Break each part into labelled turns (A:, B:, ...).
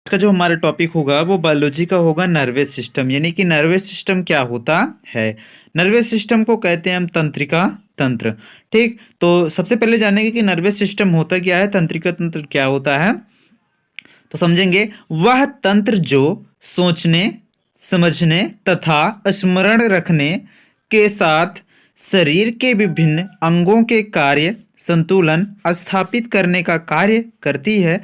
A: का जो हमारा टॉपिक होगा वो बायोलॉजी का होगा नर्वस सिस्टम, यानी कि नर्वस सिस्टम क्या होता है। नर्वस सिस्टम को कहते हैं हम तंत्रिका तंत्र। ठीक, तो सबसे पहले जानेंगे कि नर्वस सिस्टम होता क्या है, तंत्रिका तंत्र क्या होता है। तो समझेंगे वह तंत्र जो सोचने, समझने तथा स्मरण रखने के साथ शरीर के विभिन्न अंगों के कार्य संतुलन स्थापित करने का कार्य करती है,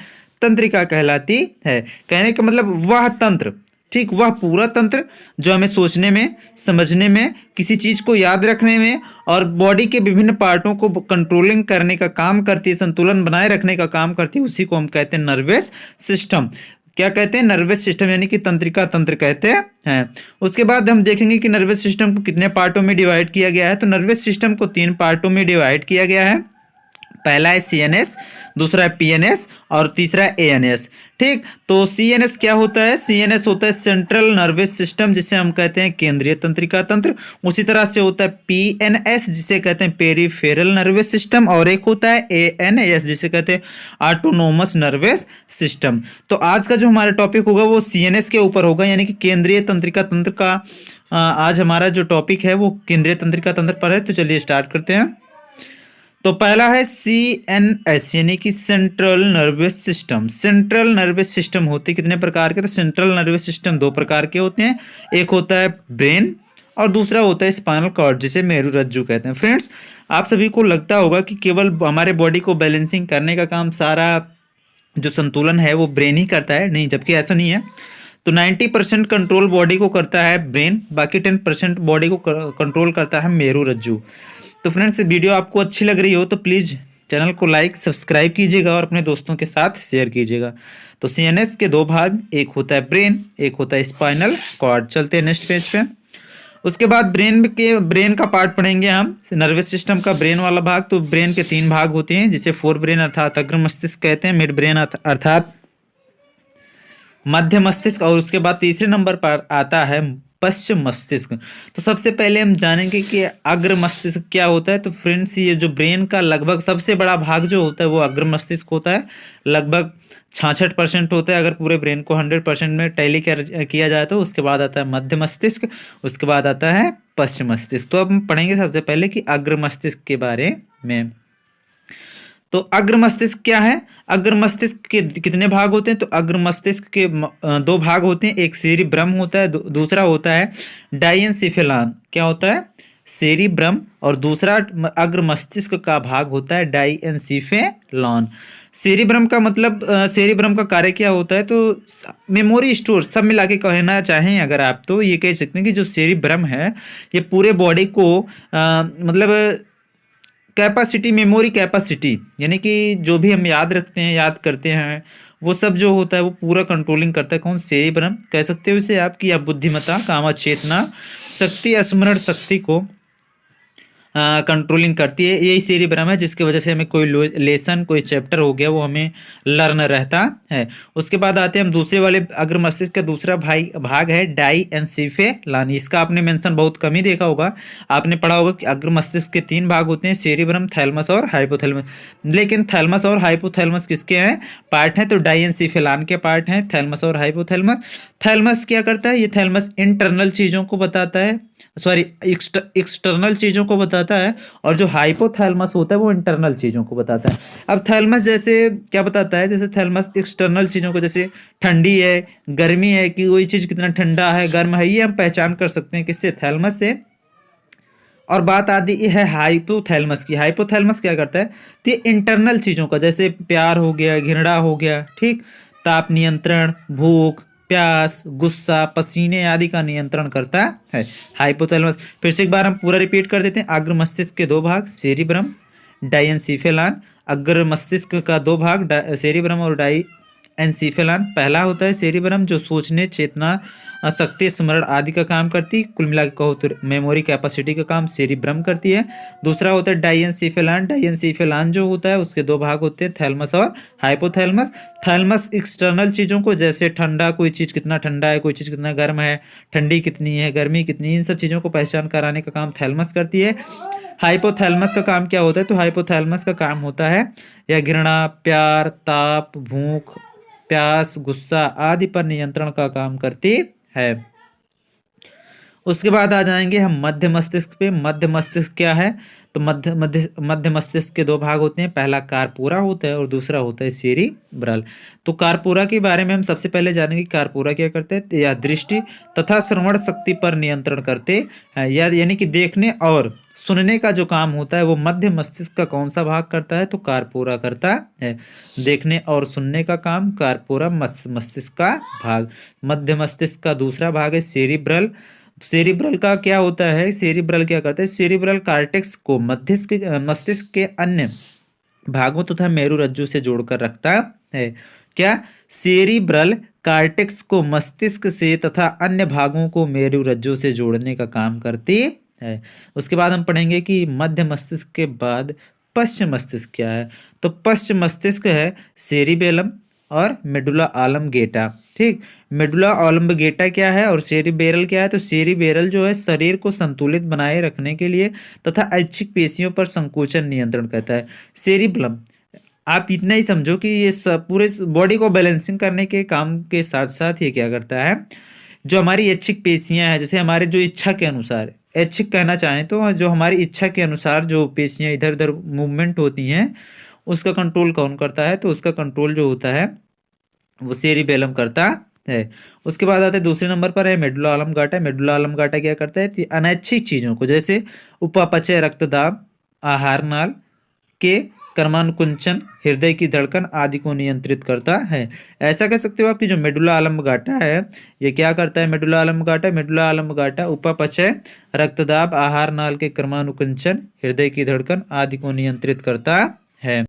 A: तंत्रिका कहलाती है। कहने का मतलब वह तंत्र, ठीक, वह पूरा तंत्र जो हमें सोचने में, समझने में, किसी चीज को याद रखने में और बॉडी के विभिन्न पार्टों को कंट्रोलिंग करने का काम करती है, संतुलन बनाए रखने का काम करती है, उसी को हम कहते हैं नर्वस सिस्टम। क्या कहते हैं? नर्वस सिस्टम, यानी कि तंत्रिका तंत्र कहते हैं। उसके बाद हम देखेंगे कि नर्वस सिस्टम को कितने पार्टों में डिवाइड किया गया है। तो नर्वस सिस्टम को 3 पार्टों में डिवाइड किया गया है। पहला है सीएनएस, दूसरा है पीएनएस और तीसरा है एएनएस। ठीक, तो सीएनएस क्या होता है? सीएनएस होता है सेंट्रल नर्वस सिस्टम, जिसे हम कहते हैं केंद्रीय तंत्रिका तंत्र। उसी तरह से होता है पीएनएस, जिसे कहते हैं पेरिफेरल नर्वस सिस्टम, और एक होता है एएनएस, जिसे कहते हैं ऑटोनोमस नर्वस सिस्टम। तो आज का जो हमारा टॉपिक होगा वो सीएनएस के ऊपर होगा, यानी कि केंद्रीय तंत्रिका तंत्र का। आज हमारा जो टॉपिक है वो केंद्रीय तंत्रिका तंत्र पर है। तो चलिए स्टार्ट करते हैं। तो पहला है सीएनएस, यानी कि central nervous system. Central nervous system होते कितने प्रकार के? तो सेंट्रल नर्वस सिस्टम 2 प्रकार के होते हैं। एक होता है ब्रेन और दूसरा होता है स्पाइनल कॉर्ड, जिसे मेरुरज्जु कहते हैं। फ्रेंड्स, आप सभी को लगता होगा कि केवल हमारे बॉडी को बैलेंसिंग करने का काम, सारा जो संतुलन है वो ब्रेन ही करता है। नहीं, जबकि ऐसा नहीं है। तो 90% कंट्रोल बॉडी को करता है ब्रेन, बाकी 10% बॉडी को कंट्रोल करता है मेरुरज्जु। तो फ्रेंड्स, वीडियो आपको अच्छी लग रही हो तो प्लीज़ चैनल को लाइक सब्सक्राइब कीजिएगा और अपने दोस्तों के साथ शेयर कीजिएगा। तो सीएनएस के 2 भाग, एक होता है ब्रेन, एक होता है स्पाइनल कॉर्ड। चलते हैं नेक्स्ट पेज पे। उसके बाद ब्रेन का पार्ट पढ़ेंगे हम, नर्वस सिस्टम का ब्रेन वाला भाग। तो ब्रेन के 3 भाग होते हैं, जिसे फोर ब्रेन अर्थात अग्र मस्तिष्क कहते हैं, मिड ब्रेन अर्थात मध्य मस्तिष्क, और उसके बाद तीसरे नंबर पर आता है पश्चिम मस्तिष्क। तो सबसे पहले हम जानेंगे कि अग्र मस्तिष्क क्या होता है। तो फ्रेंड्स, ये जो ब्रेन का लगभग सबसे बड़ा भाग जो होता है वो अग्र मस्तिष्क होता है। लगभग 66% होता है अगर पूरे ब्रेन को 100% में टैली किया जाए तो। उसके बाद आता है मध्य मस्तिष्क, उसके बाद आता है पश्चिम मस्तिष्क। तो अब हम पढ़ेंगे सबसे पहले कि अग्र मस्तिष्क के बारे में। तो अग्र मस्तिष्क क्या है? अग्र मस्तिष्क के कितने भाग होते हैं? तो अग्र मस्तिष्क के 2 भाग होते हैं। एक सेरिब्रम होता है, दूसरा होता है डाइएन्सेफेलॉन। क्या होता है? सेरिब्रम, और दूसरा अग्र मस्तिष्क का भाग होता है डाइएन्सेफेलॉन। सेरिब्रम का मतलब, सेरिब्रम का कार्य क्या होता है? तो मेमोरी स्टोर, सब मिला के कहना चाहें अगर आप, तो ये कह सकते हैं कि जो सेरिब्रम है ये पूरे बॉडी को मतलब कैपेसिटी, मेमोरी कैपेसिटी, यानी कि जो भी हम याद रखते हैं, याद करते हैं, वो सब जो होता है वो पूरा कंट्रोलिंग करता है। कौन? सेरिब्रम कह सकते हो इसे आप, कि आप बुद्धिमत्ता, कामा चेतना शक्ति, स्मरण शक्ति को कंट्रोलिंग करती है। यही सेरिब्रम है जिसकी वजह से हमें कोई लेसन, कोई चैप्टर हो गया वो हमें लर्न रहता है। उसके बाद आते हैं हम दूसरे वाले अग्र मस्तिष्क का दूसरा भाग है डाइएन्सेफेलॉन। इसका आपने मेंशन बहुत कम ही देखा होगा। आपने पढ़ा होगा कि अग्र मस्तिष्क के 3 भाग होते हैं, सेरिब्रम, थैलमस और हाइपोथैलेमस। लेकिन थैलमस और हाइपोथैलेमस किसके हैं? पार्ट हैं। तो डाइएन्सेफेलॉन के पार्ट हैं थैलमस और हाइपोथैलेमस। थैलमस क्या करता है? ये थैलमस इंटरनल चीज़ों को बताता है, सॉरी एक्सटर्नल चीज़ों को बताता है, और जो हाइपोथैलेमस होता है वो इंटरनल चीज़ों को बताता है। अब थैलमस जैसे क्या बताता है? जैसे थैलमस एक्सटर्नल चीज़ों को, जैसे ठंडी है, गर्मी है, कि कोई चीज़ कितना ठंडा है, गर्म है, ये हम पहचान कर सकते हैं किससे? थैलमस से। और बात आती है हाइपोथैलेमस की। हाइपोथैलेमस क्या करता है? तो ये इंटरनल चीज़ों का, जैसे प्यार हो गया, घृणा हो गया, ठीक, ताप नियंत्रण, भूख, प्यास, गुस्सा, पसीने आदि का नियंत्रण करता है हाइपोथैलेमस। फिर से एक बार हम पूरा रिपीट कर देते हैं। अग्र मस्तिष्क के 2 भाग, सेरिब्रम, डाइएन्सेफेलॉन। अग्र मस्तिष्क का 2 भाग, सेरिब्रम और डाइएन्सेफेलॉन। पहला होता है सेरिब्रम, जो सोचने, चेतना, शक्ति, स्मरण आदि का काम करती है। कुल मिला के कहो तो मेमोरी कैपेसिटी का काम सेरिब्रम करती है। दूसरा होता है डाइएन्सेफेलॉन। डाइएन्सेफेलॉन जो होता है उसके 2 भाग होते हैं, थैलमस और हाइपोथैलेमस। थैलमस एक्सटर्नल चीज़ों को, जैसे ठंडा, कोई चीज़ कितना ठंडा है, कोई चीज़ कितना गर्म है, ठंडी कितनी है, गर्मी कितनी है, इन सब चीज़ों को पहचान कराने का काम थैलमस करती है। हाइपोथैलेमस का काम क्या होता है? तो हाइपोथैलेमस का काम होता है या घृणा, प्यार, ताप, भूख, प्यास, गुस्सा आदि पर नियंत्रण का काम करती है। उसके बाद आ जाएंगे हम मध्य मस्तिष्क पे। मध्य मस्तिष्क क्या है? तो मध्य मध्य मध्य मस्तिष्क के दो भाग होते हैं, पहला कार्पोरा होता है और दूसरा होता है सेरिब्रल। तो कार्पोरा के बारे में हम सबसे पहले जानेंगे। कार्पोरा क्या करते हैं? या दृष्टि तथा श्रवण शक्ति पर नियंत्रण करते हैं, या यानी कि देखने और सुनने का जो काम होता है वो मध्य मस्तिष्क का कौन सा भाग करता है? तो कार्पोरा करता है। देखने और सुनने का काम कार्पोरा मस्तिष्क का भाग। मध्य मस्तिष्क का दूसरा भाग है सेरिब्रल। सेरिब्रल का क्या होता है? सेरिब्रल क्या करता है? सेरिब्रल कार्टेक्स को मस्तिष्क के अन्य भागों तथा मेरुरज्जु से जोड़कर रखता है। क्या? सेरिब्रल कार्टेक्स को मस्तिष्क से तथा अन्य भागों को मेरुरज्जु से जोड़ने का काम करती है। उसके बाद हम पढ़ेंगे कि मध्य मस्तिष्क के बाद पश्चिम मस्तिष्क क्या है। तो पश्चिम मस्तिष्क है सेरिबेलम और मेडुला ऑब्लंगेटा। ठीक, मेडुला ऑब्लंगेटा क्या है और सेरिबेरल क्या है? तो सेरिबेरल जो है शरीर को संतुलित बनाए रखने के लिए तथा ऐच्छिक पेशियों पर संकोचन नियंत्रण करता है। सेरिबलम आप इतना ही समझो कि ये सब पूरे बॉडी को बैलेंसिंग करने के काम के साथ साथ ये क्या करता है? जो हमारी ऐच्छिक पेशियां हैं, जैसे हमारे जो इच्छा के अनुसार, ऐच्छिक कहना चाहें तो जो हमारी इच्छा के अनुसार जो पेशियां इधर उधर मूवमेंट होती हैं उसका कंट्रोल कौन करता है? तो उसका कंट्रोल जो होता है वो सेरिबेलम करता है। उसके बाद आते हैं दूसरे नंबर पर है मेडुला ऑब्लंगेटा। मेडुला ऑब्लंगेटा क्या करता है? कि अनैच्छिक चीजों को जैसे उपापचय, रक्तदाब, आहार नाल के कर्मानुकुंचन, हृदय की धड़कन आदि को नियंत्रित करता है। ऐसा कह सकते हो आप कि जो मेडुला ऑब्लंगेटा है ये क्या करता है? मेडुला ऑब्लंगेटा, मेडुला ऑब्लंगेटा उपापचय, रक्तदाब, आहार नाल के कर्मानुकुंचन, हृदय की धड़कन आदि को नियंत्रित करता है।